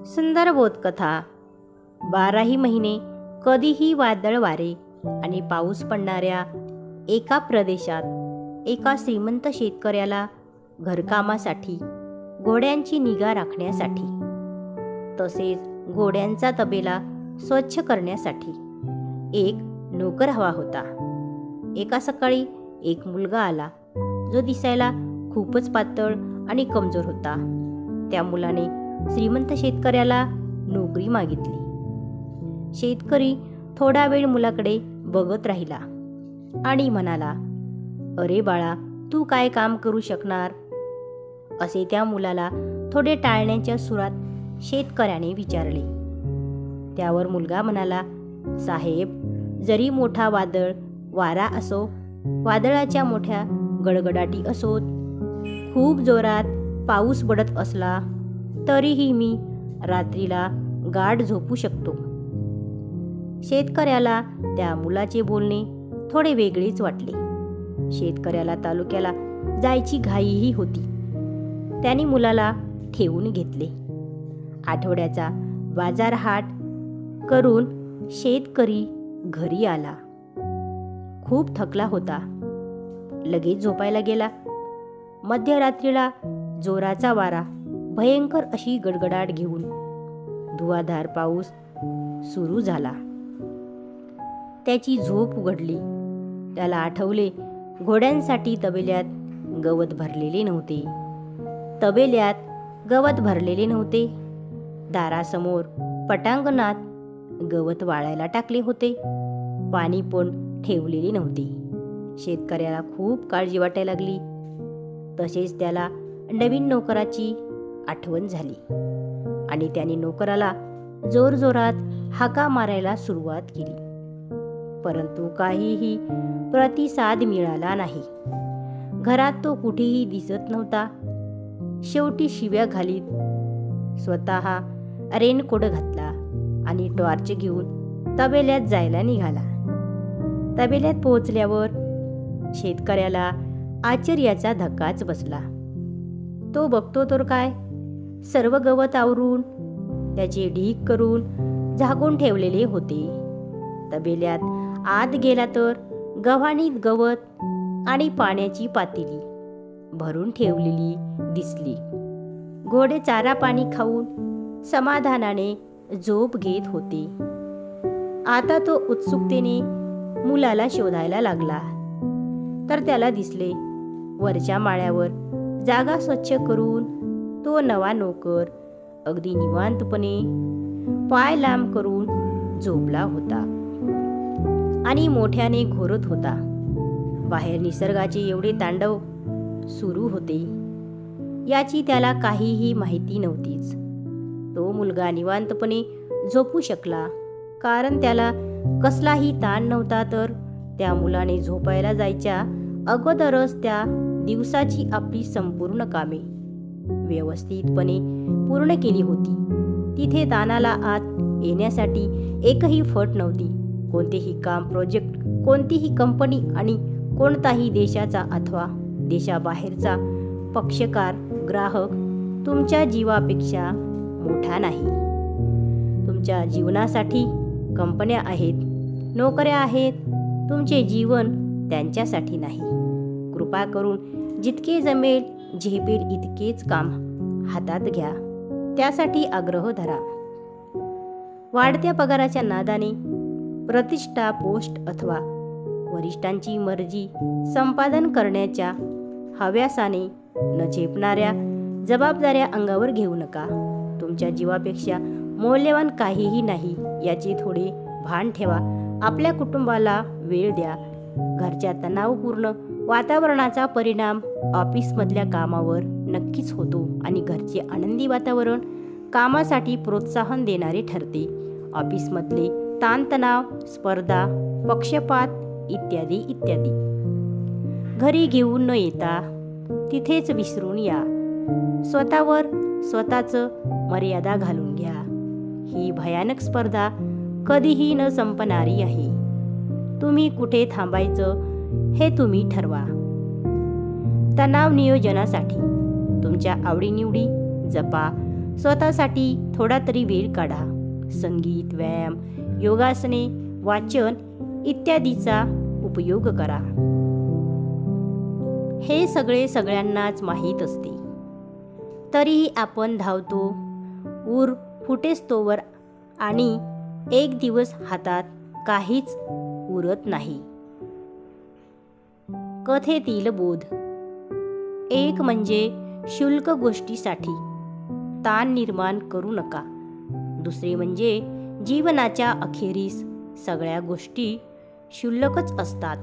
सुंदर बोधकथा. 12ही महिने कधीही वादळ वारे आणि पाऊस पडणाऱ्या एका प्रदेशात एका श्रीमंत शेतकऱ्याला घरकामासाठी, घोड्यांची निगा राखण्यासाठी, तसेच घोड्यांचा तबेला स्वच्छ करण्यासाठी एक नोकर हवा होता. एका सकाळी एक मुलगा आला जो दिसायला खूपच पातळ आणि कमजोर होता. त्या मुलाने श्रीमंत शेतकऱ्याला नोकरी मागितली. शेतकरी थोडा वेळ मुलाकडे बघत राहिला आणि म्हणाला, "अरे बाळा, तू काय काम करू शकणार?" असे त्या मुलाला थोडे टाळण्याच्या सुरात शेतकऱ्याने विचारले. त्यावर मुलगा म्हणाला, "साहेब, जरी मोठा वादळ वारा असो, वादळाच्या मोठ्या गडगडाटी असोत, खूप जोरात पाऊस पडत असला तरीही मी रात्रीला गाढ झोपू शकतो." शेतकऱ्याला त्या मुलाचे बोलणे थोडे वेगळेच वाटले. शेतकऱ्याला तालुक्याला जायची घाईही होती. त्याने मुलाला ठेवून घेतले. आठवड्याचा बाजारहाट करून शेतकरी घरी आला. खूप थकला होता. लगेच झोपायला गेला. मध्यरात्रीला जोराचा वारा, भयंकर अशी गडगडाट घेऊन धुवाधार पाऊस सुरू झाला. त्याची झोप उघडली. त्याला आठवले, घोड्यांसाठी तबेल्यात गवत भरलेले नव्हते. तबेल्यात गवत भरलेले नव्हते. दारासमोर पटांगणात गवत वाळायला टाकले होते. पाणी पण ठेवलेले नव्हते. शेतकऱ्याला खूप काळजी वाटायला लागली. तसेच त्याला नवीन नोकराची आठवण झाली आणि त्याने नोकराला जोरजोरात हाका मारायला सुरुवात केली. परंतु काहीही प्रतिसाद मिळाला नाही. घरात तो कुठेही दिसत नव्हता. शेवटी शिव्या घालीत स्वतः रेनकोट घातला आणि टॉर्च घेऊन तबेल्यात जायला निघाला. तबेल्यात पोहोचल्यावर शेतकऱ्याला आश्चर्याचा धक्काच बसला. तो बघतो तर काय, सर्व गवत आवरून त्याचे ढीग करून झाकून ठेवलेले होते. तबेल्यात आत गेला तर गव्हाणीत गवत आणि पाण्याची पातेली भरून ठेवलेली दिसली. घोडे चारा पाणी खाऊन समाधानाने झोप घेत होते. आता तो उत्सुकतेने मुलाला शोधायला लागला. तर त्याला दिसले, वरच्या माळ्यावर जागा स्वच्छ करून तो नवा नोकर अगदी निवांतपणे पाय लांब करून झोपला होता आणि मोठ्याने घोरत होता. बाहेर निसर्गाचे एवढे तांडव सुरू होते याची त्याला काहीही माहिती नव्हतीच. तो मुलगा निवांतपणे झोपू शकला कारण त्याला कसलाही ताण नव्हता. तर त्या मुलाने झोपायला जायच्या अगोदरच त्या दिवसाची आपली संपूर्ण कामे व्यवस्थितपणे पूर्ण केली होती. तिथे ताणाला आत येण्यासाठी एकही फट नव्हती. कोणतेही काम, प्रोजेक्ट, कोणतीही कंपनी आणि कोणताही देशाचा अथवा देशाबाहेरचा पक्षकार, ग्राहक तुमच्या जीवापेक्षा मोठा नाही. तुमच्या जीवनासाठी कंपन्या आहेत, नोकऱ्या आहेत. तुमचे जीवन त्यांच्यासाठी नाही. कृपा करून जितके जमेल, झेपेल इतकेच काम हातात घ्या. त्यासाठी आग्रह धरा. वाढत्या पगाराच्या नादाने, प्रतिष्ठा, पोस्ट अथवा वरिष्ठांची मर्जी संपादन करण्याच्या हव्यासाने न झेपणाऱ्या जबाबदाऱ्या अंगावर घेऊ नका. तुमच्या जीवापेक्षा मौल्यवान काहीही नाही याचे थोडे भान ठेवा. आपल्या कुटुंबाला वेळ द्या. घरच्या तणावपूर्ण वातावरणाचा परिणाम ऑफिसमधल्या कामावर नक्कीच होतो आणि घरचे आनंदी वातावरण कामासाठी प्रोत्साहन देणारे ठरते. ऑफिसमधले ताणतणाव, स्पर्धा, पक्षपात इत्यादी इत्यादी घरी घेऊन न येता तिथेच विसरून या. स्वतःवर स्वतःचं मर्यादा घालून घ्या. ही भयानक स्पर्धा कधीही न संपणारी आहे. तुम्ही कुठे थांबायचं हे तुम्ही ठरवा. तणाव नियोजनासाठी तुमच्या आवडीनिवडी जपा. स्वतःसाठी थोडा तरी वेळ काढा. संगीत, व्यायाम, योगासने, वाचन इत्यादीचा उपयोग करा. हे सगळे सगळ्यांनाच माहीत असते, तरीही आपण धावतो ऊर फुटेस्तोवर आणि एक दिवस हातात काहीच उरत नाही. कथेतील बोध: एक म्हणजे क्षुल्लक गोष्टीसाठी ताण निर्माण करू नका. दुसरे म्हणजे जीवनाच्या अखेरीस सगळ्या गोष्टी क्षुल्लकच असतात.